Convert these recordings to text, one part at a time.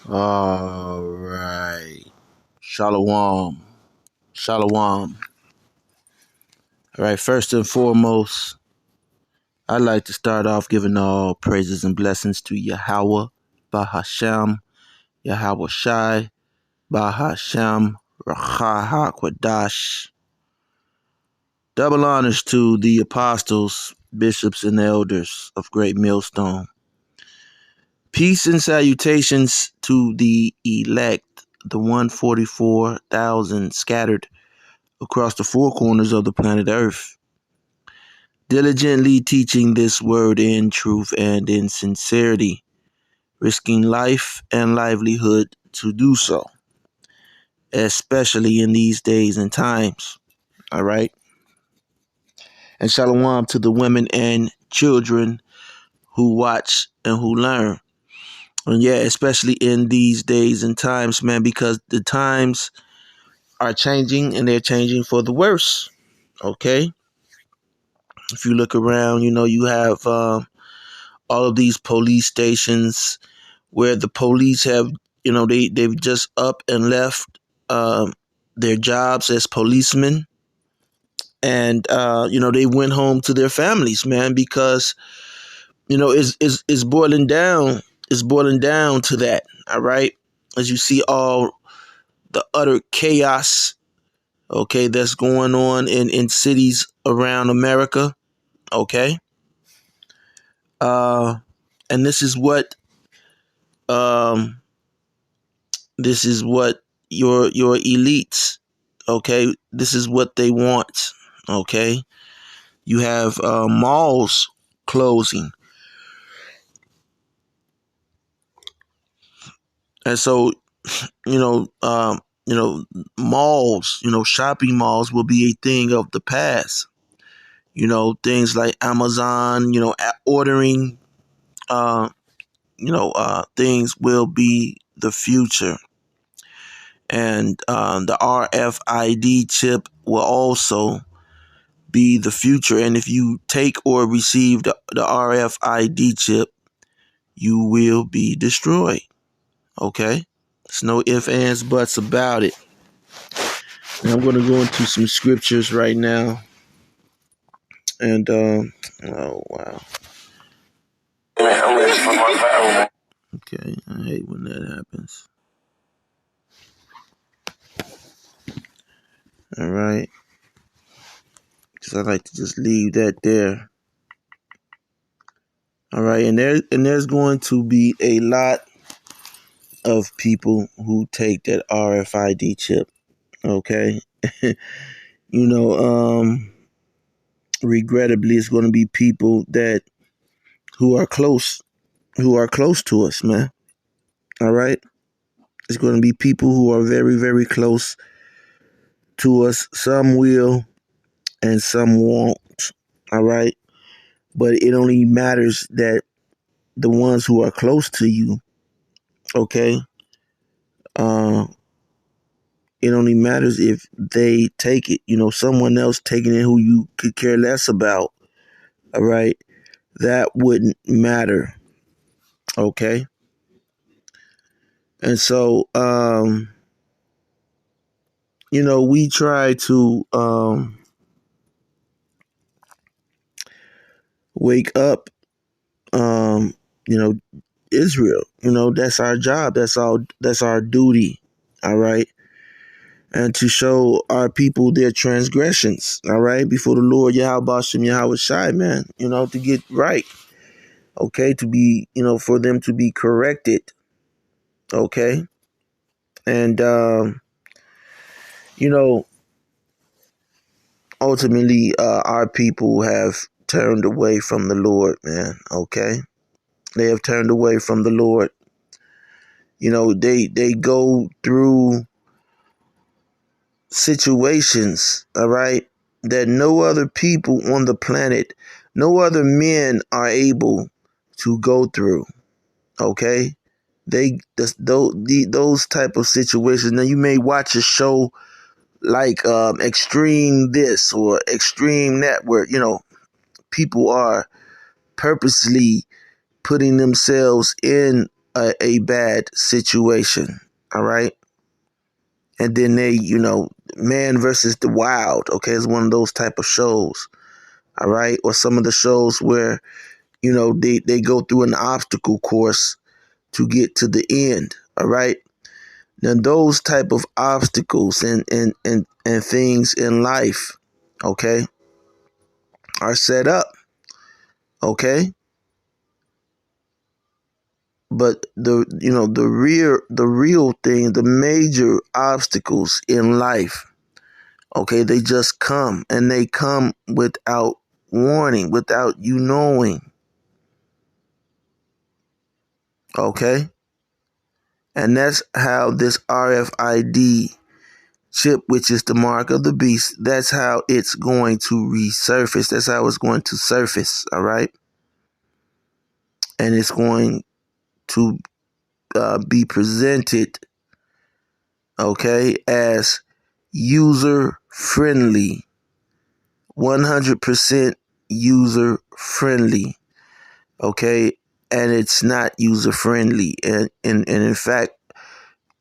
All right. Shalom. Shalom. All right. First and foremost, I'd like to start off giving all praises and blessings to Yahweh, Bahasham, Yahweh Shai, Bahasham, Racha HaKodash. Double honors to the apostles, bishops, and elders of Great Millstone. Peace and salutations to the elect, the 144,000 scattered across the four corners of the planet Earth, diligently teaching this word in truth and in sincerity, risking life and livelihood to do so, especially in these days and times. All right. And shalom to the women and children who watch and who learn. And yeah, especially in these days and times, man, because the times are changing and they're changing for the worse. Okay. If you look around, you have all of these police stations where the police have, they've just up and left their jobs as policemen. And, they went home to their families, man, because, it's boiling down. It's boiling down to that. All right. As you see all the utter chaos, okay, that's going on in cities around America. Okay. Uh, and um, this is what your elites, okay, this is what they want. Okay. You have malls closing. And so, you know, um, malls, shopping malls will be a thing of the past. Things like Amazon, ordering, uh, things will be the future. And the RFID chip will also be the future. And if you take or receive the RFID chip, you will be destroyed. Okay? There's no ifs, ands, buts about it. And I'm going to go into some scriptures right now. And, oh, wow. Okay, I hate when that happens. All right. Because I like to just leave that there. All right, and there's going to be a lot of people who take that RFID chip. Okay. you know, regrettably it's going to be people that who are close to us, man. All right. It's going to be people who are very, very close to us. Some will and some won't. All right. But it only matters that the ones who are close to you, okay, uh, it only matters if they take it. Someone else taking it who you could care less about, all right, that wouldn't matter, okay? And so, we try to wake up, um, you know, Israel. That's our job. That's our duty, all right? And to show our people their transgressions, all right, before the Lord Yahweh Shem Yahweh Shai, man, to get right, okay, to be, for them to be corrected, okay, and you know, ultimately, our people have turned away from the Lord, man, okay, they have turned away from the Lord. They go through situations, all right, that no other people on the planet, no other men are able to go through. Okay, those type of situations. Now you may watch a show like Extreme this or Extreme that, where people are purposely putting themselves in a bad situation. All right. And then they, Man versus the Wild. Okay. It's one of those type of shows. All right. Or some of the shows where, they go through an obstacle course to get to the end. All right. Now those type of obstacles and things in life, okay, are set up. Okay. But the real thing, the major obstacles in life, okay, they just come, and they come without warning, without you knowing. Okay? And that's how this RFID chip, which is the mark of the beast, that's how it's going to resurface. That's how it's going to surface. All right? And it's going to be presented, okay, as user friendly, 100% user friendly. Okay. And it's not user friendly. And in fact,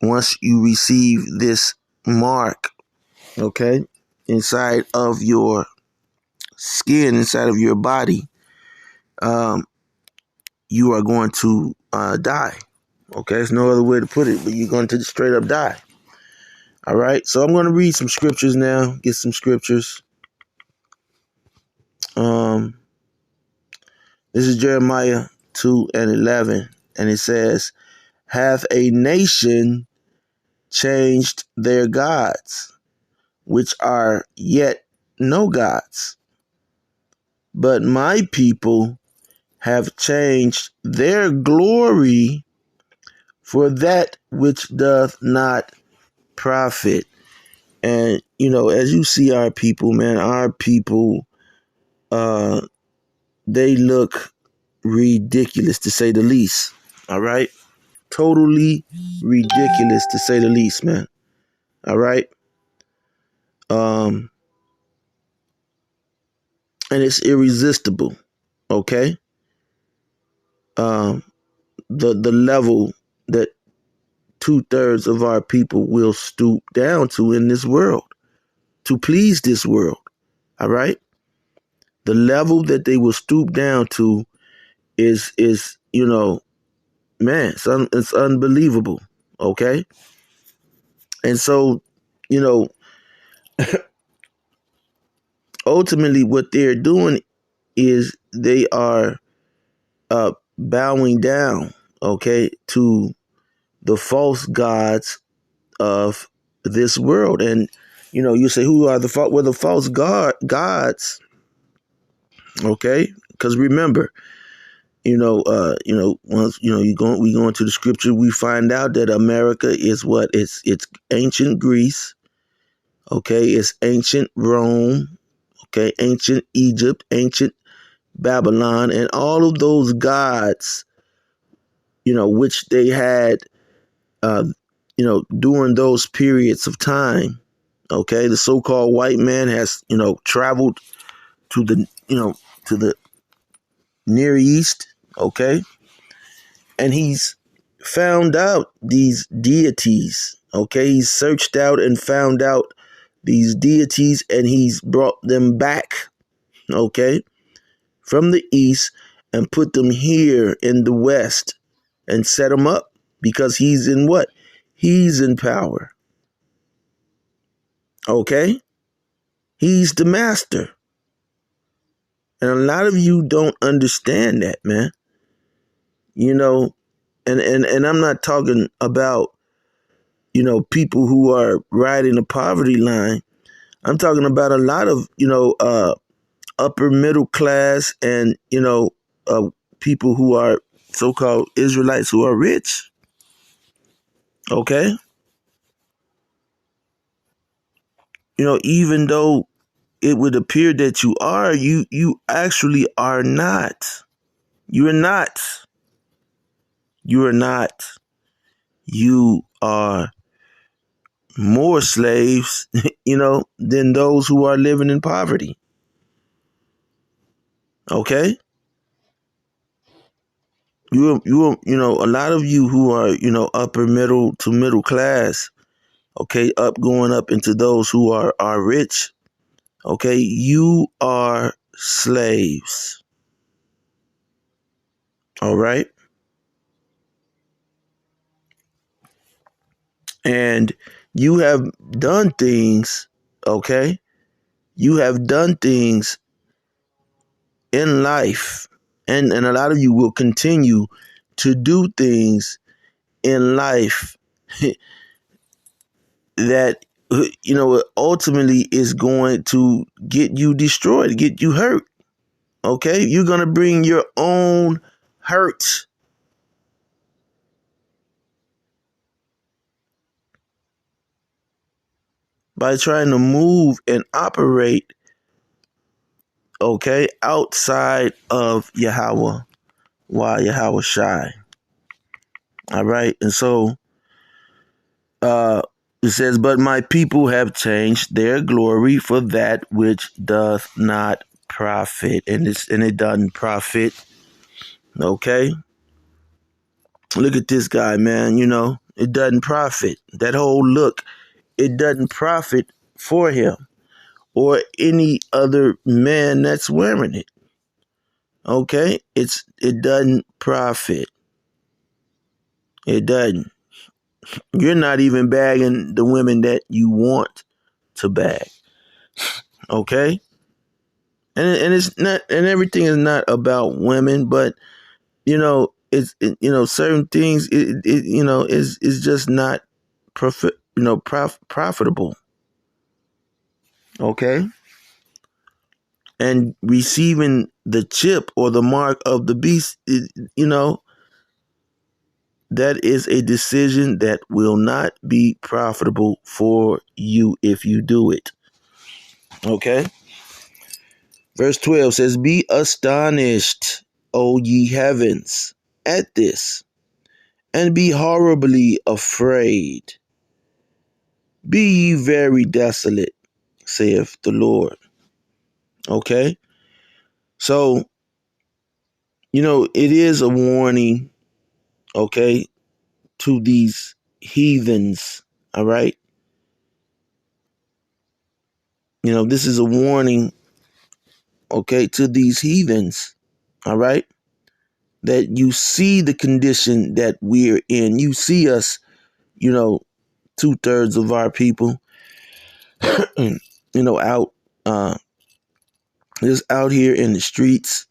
once you receive this mark, okay, inside of your skin, inside of your body, you are going to die. Okay. There's no other way to put it, but you're going to straight up die. All right. So I'm going to read some scriptures now, get some scriptures. This is Jeremiah 2:11, and it says, "Hath a nation changed their gods, which are yet no gods? But my people have changed their glory for that which doth not profit." And, as you see our people, man, our people, they look ridiculous to say the least. All right? Totally ridiculous to say the least, man. All right? And it's irresistible. Okay? The level that 2/3 of our people will stoop down to in this world to please this world. All right? The level that they will stoop down to is man, it's unbelievable. Okay? And so, you know, ultimately what they're doing is they are bowing down, okay, to the false gods of this world. And you say, who are the false gods? Okay, because remember, once we go into the scripture, we find out that America is what? It's ancient Greece. Okay, it's ancient Rome. Okay, ancient Egypt, ancient Babylon, and all of those gods, which they had, during those periods of time. Okay, the so-called white man has, traveled to the Near East. Okay, and he's found out these deities. Okay, he's searched out and found out these deities, and he's brought them back. Okay, from the East, and put them here in the West and set them up, because he's in what? He's in power. Okay? He's the master. And a lot of you don't understand that, man. And I'm not talking about, people who are riding the poverty line. I'm talking about a lot of, upper middle class and, people who are so-called Israelites who are rich. Okay? Even though it would appear that you are, you actually are not. You are not. You are not. You are more slaves, than those who are living in poverty. Okay? a lot of you who are, upper middle to middle class, okay, going up into those who are rich, okay, you are slaves. All right. And you have done things, okay? You have done things in life, and a lot of you will continue to do things in life that ultimately is going to get you destroyed, get you hurt. Okay, you're gonna bring your own hurt by trying to move and operate, okay, outside of Yahweh, while Yahweh Shai. All right, and so uh it says, but my people have changed their glory for that which doth not profit. And it doesn't profit. Okay. Look at this guy, man. It doesn't profit. That whole look, it doesn't profit for him or any other man that's wearing it. Okay? It doesn't profit. It doesn't. You're not even bagging the women that you want to bag. Okay? And it's not, and everything is not about women, but certain things is just not profitable. Okay? And receiving the chip or the mark of the beast, that is a decision that will not be profitable for you if you do it. Okay? Verse 12 says, be astonished, O ye heavens, at this, and be horribly afraid. Be ye very desolate, saith the Lord. Okay? So, it is a warning, okay, to these heathens, all right? This is a warning, okay, to these heathens, all right? That you see the condition that we're in. You see us, 2/3 of our people, out, just out here in the streets,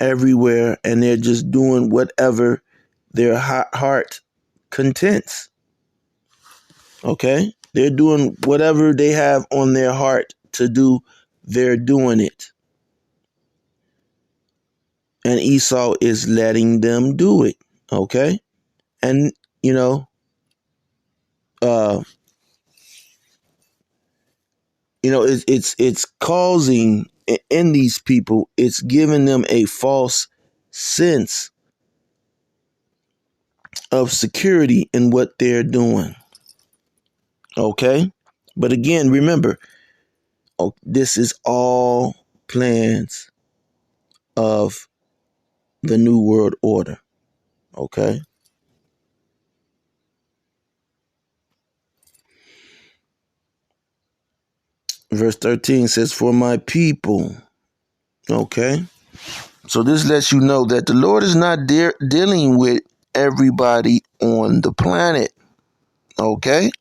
everywhere, and they're just doing whatever their heart contents. Okay? They're doing whatever they have on their heart to do, they're doing it. And Esau is letting them do it. Okay? And, uh, it's causing in these people, it's giving them a false sense of security in what they're doing. Okay? But again, remember, this is all plans of the New World Order. Okay? Verse 13 says, for my people. Okay? So this lets you know that the Lord is not dealing with everybody on the planet. Okay?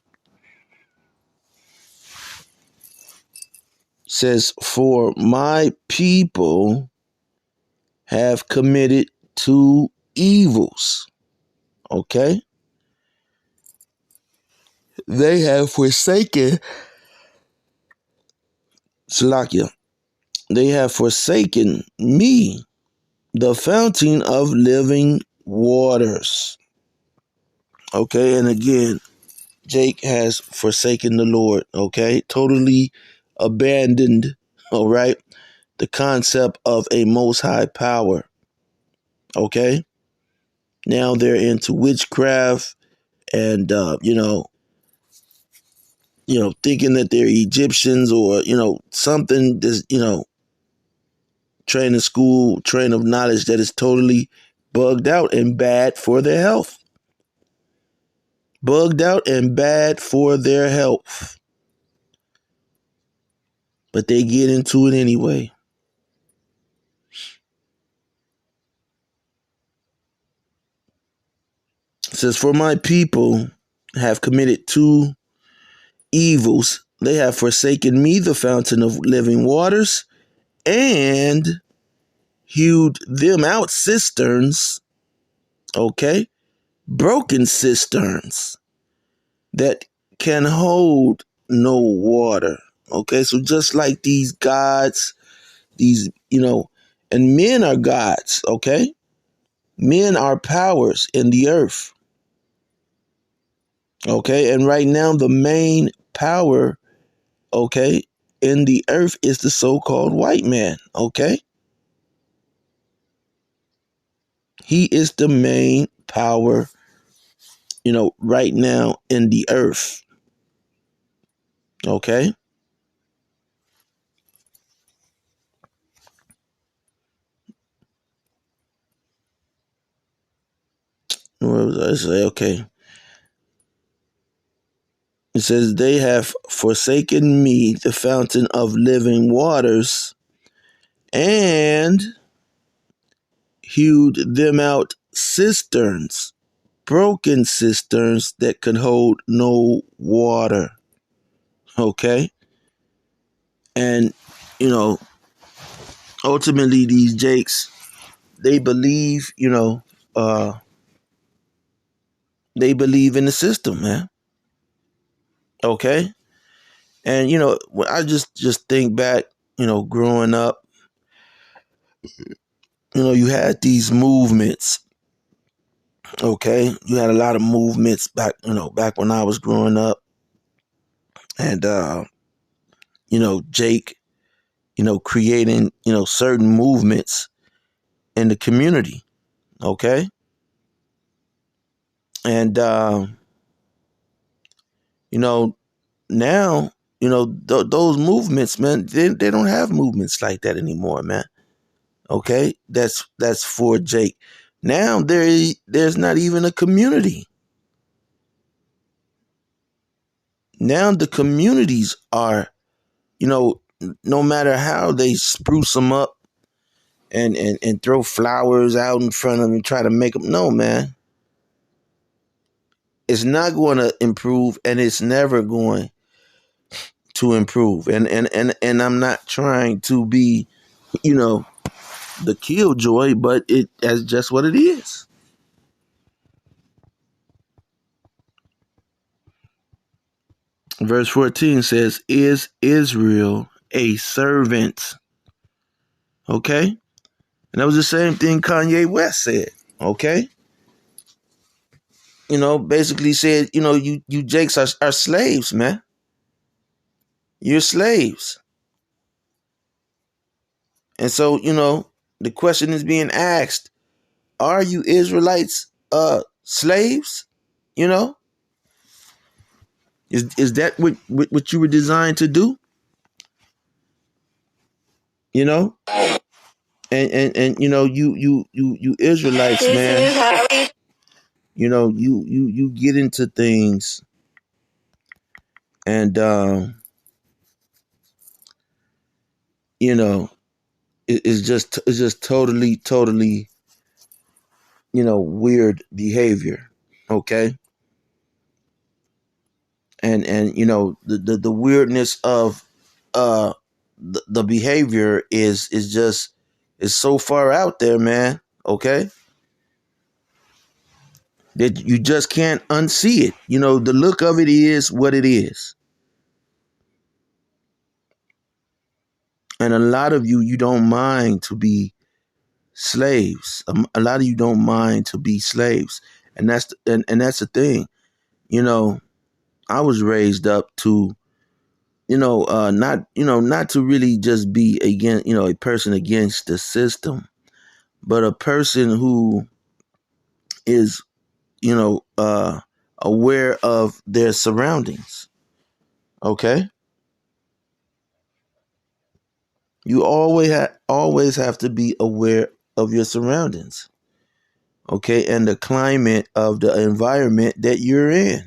Says, for my people have committed two evils. Okay? They have forsaken Salakia. They have forsaken me, the fountain of living waters. Okay, and again, Jake has forsaken the Lord, okay? Totally abandoned, all right, the concept of a most high power, okay? Now they're into witchcraft and, thinking that they're Egyptians or, something, train of school, train of knowledge that is totally bugged out and bad for their health. Bugged out and bad for their health. But they get into it anyway. It says, for my people have committed two evils. They have forsaken me, the fountain of living waters, and hewed them out cisterns, okay? Broken cisterns that can hold no water. Okay, so just like these gods, these, and men are gods, okay? Men are powers in the earth. Okay, and right now the main power, okay, in the earth is the so-called white man, okay? He is the main power, right now in the earth. Okay? What was I say? Okay. It says, they have forsaken me, the fountain of living waters, and hewed them out cisterns, broken cisterns that could hold no water. Okay? And, you know, ultimately these jakes, they believe, they believe in the system, man. Okay? And, when I just think back, growing up, you had these movements. Okay, you had a lot of movements back, back when I was growing up, and Jake, creating, certain movements in the community. Okay, and now, those movements, man, they don't have movements like that anymore, man. Okay, that's for Jake. Now there's not even a community. Now the communities are, no matter how they spruce them up and throw flowers out in front of them and try to make them, no, man, it's not going to improve, and it's never going to improve. And I'm not trying to be, the killjoy, but that's just what it is. Verse 14 says, is Israel a servant? Okay? And that was the same thing Kanye West said. Okay? Basically said, you Jakes are slaves, man. You're slaves. And so, the question is being asked, are you Israelites slaves? Is that what you were designed to do? You know? And you Israelites, man. You get into things, and it's just totally weird behavior. Okay? And the weirdness of the behavior is so far out there, man. Okay, that you just can't unsee it. The look of it is what it is. And a lot of you don't mind to be slaves. A lot of you don't mind to be slaves. And that's the thing. I was raised up to, not to really just be against, a person against the system, but a person who is, aware of their surroundings. Okay. You always have to be aware of your surroundings, okay, and the climate of the environment that you're in.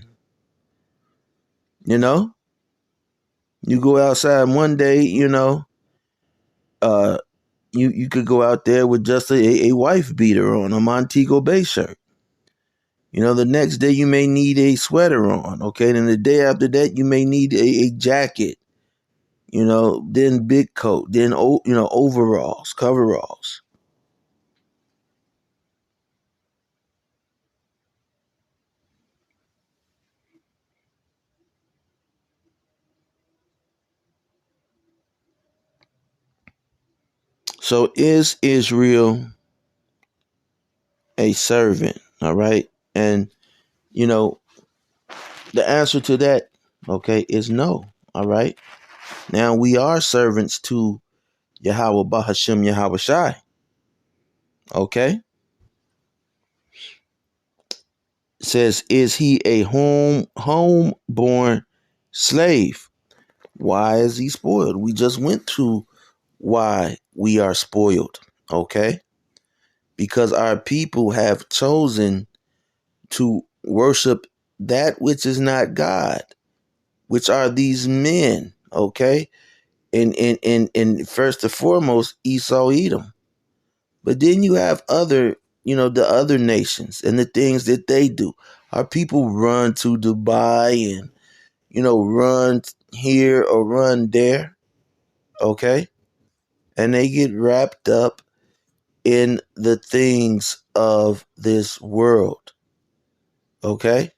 You know, you go outside one day, uh, you could go out there with just a wife beater on, a Montego Bay shirt. The next day you may need a sweater on, okay? Then the day after that you may need a jacket, then big coat, then overalls, coveralls. So is Israel a servant? All right. And you know, the answer to that, okay, is no. All right. Now we are servants to Yahweh Bahashem Yahweh Shai. Okay. It says, is he a homeborn slave? Why is he spoiled? We just went through why we are spoiled. Okay. Because our people have chosen to worship that which is not God, which are these men, okay? And first and foremost, Esau Edom. But then you have the other nations and the things that they do. Our people run to Dubai and, run here or run there, okay? And they get wrapped up in the things of this world, okay?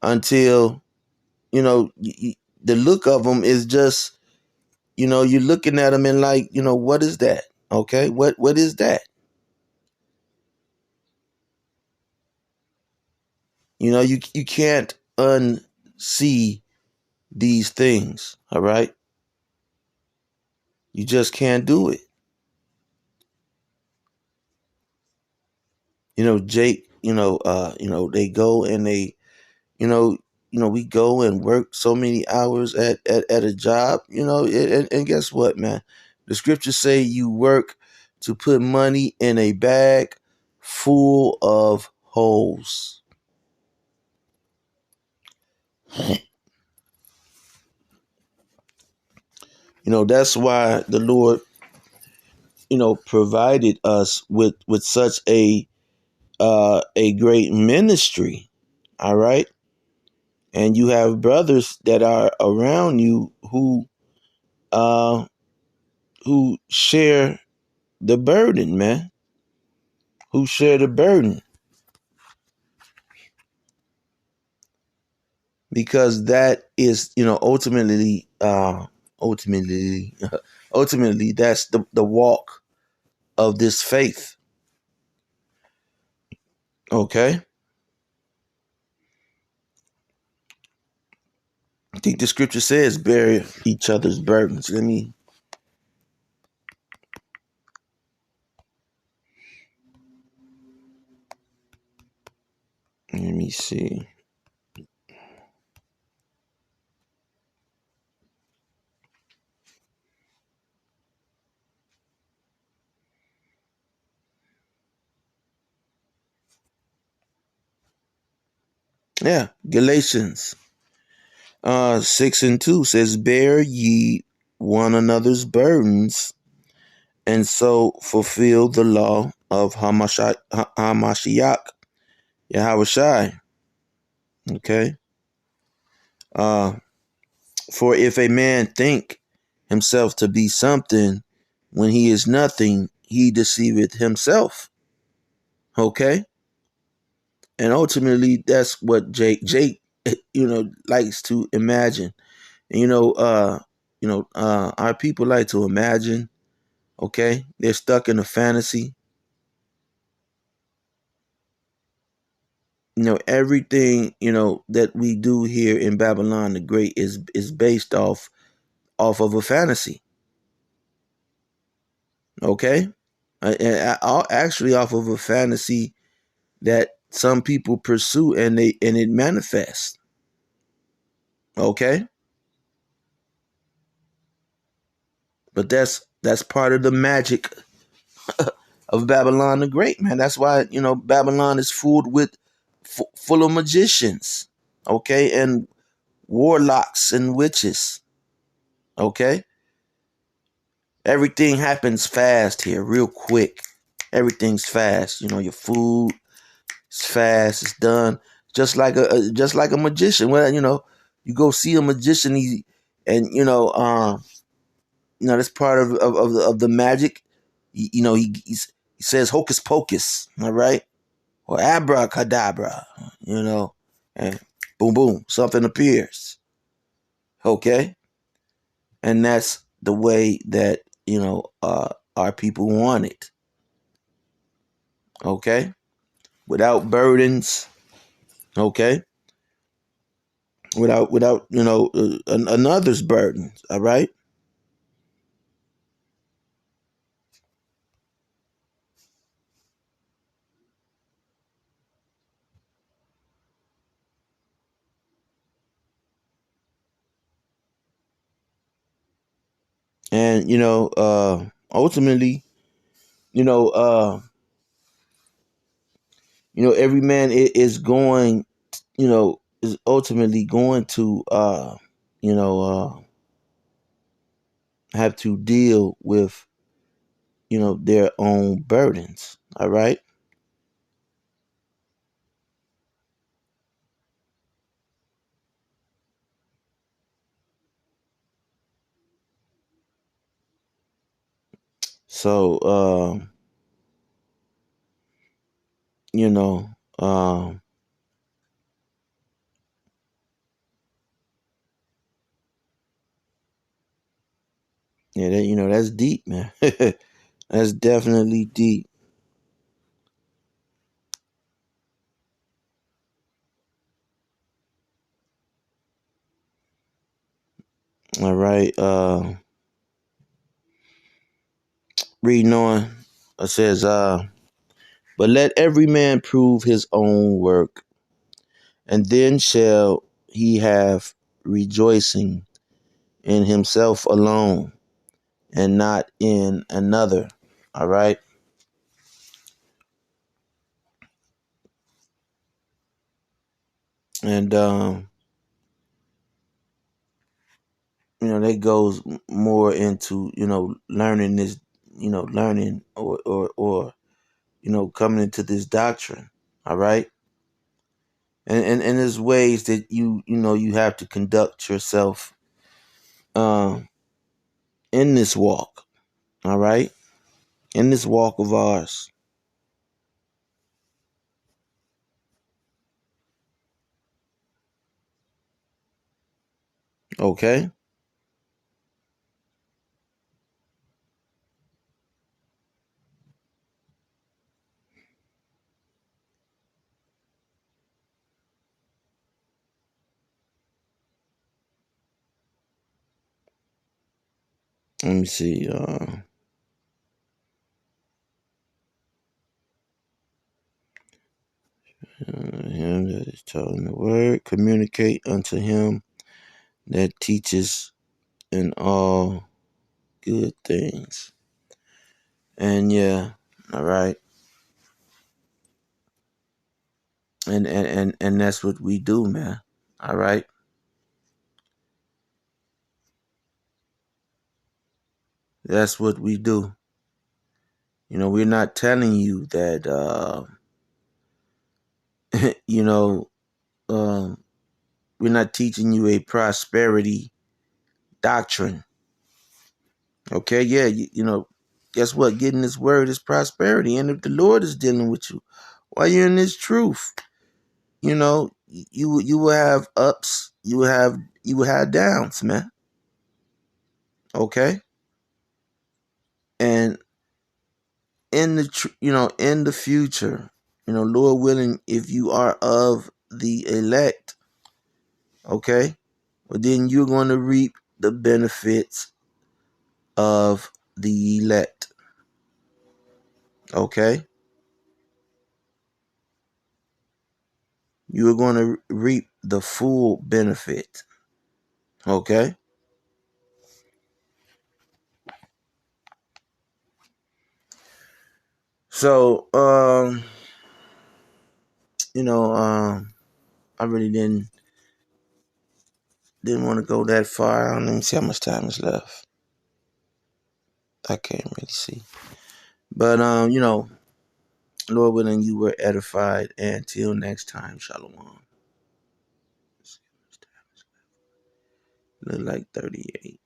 Until, the look of them is just, you're looking at them and like, what is that? Okay, what is that? You can't unsee these things. All right, you just can't do it. Jake. They go and they, you know, we go and work so many hours at a job. And guess what, man? The scriptures say you work to put money in a bag full of holes. That's why the Lord, provided us with such a great ministry. All right. And you have brothers that are around you uh who share the burden, man. Who share the burden. Because that is, ultimately ultimately that's the walk of this faith. Okay. I think the scripture says bear each other's burdens. Let me see. Yeah, Galatians 6:2 says, bear ye one another's burdens, and so fulfill the law of Hamashiach, Yahweh Shai. Okay. Uh, for if a man think himself to be something when he is nothing, he deceiveth himself. Okay. And ultimately, that's what Jake, likes to imagine. And, our people like to imagine. Okay, they're stuck in a fantasy. Everything that we do here in Babylon the Great is based off of a fantasy. Okay, actually off of a fantasy that some people pursue and it manifests. Okay, But that's part of the magic of Babylon the Great, man. That's why, Babylon is full of magicians, okay, and warlocks and witches, okay. Everything happens fast here, real quick. Everything's fast. Your food is fast. It's done just like a magician. Well, you go see a magician, and that's part of the magic. He says hocus pocus, all right, or abracadabra, and boom boom, something appears. Okay, and that's the way that our people want it. Okay, without burdens. Okay, without another's burdens. All right, and ultimately, you know, uh, every man is going, is ultimately going to, you know, uh, have to deal with, their own burdens. All right. So, you know, um, yeah, that's deep, man. That's definitely deep. All right. Reading on, it says, but let every man prove his own work, and then shall he have rejoicing in himself alone and not in another. All right. And, that goes more into, learning this, learning or coming into this doctrine. All right. And there's ways that you have to conduct yourself um, in this walk. All right. In this walk of ours. Okay. Let me see. Him that is taught in the word, communicate unto him that teaches in all good things. And yeah, all right. And that's what we do, man. All right. That's what we do. We're not telling you that you know, um we're not teaching you a prosperity doctrine. Okay, yeah, guess what? Getting this word is prosperity. And if the Lord is dealing with you while you're in this truth, you will have ups, you will have downs, man. Okay, and in the future, Lord willing, if you are of the elect, okay, well then you're going to reap the benefits of the elect. Okay, you are going to reap the full benefit. Okay, So, you know, I really didn't want to go that far. Let me see how much time is left. I can't really see. But Lord willing, you were edified. And until next time, Shalom. Look like 38.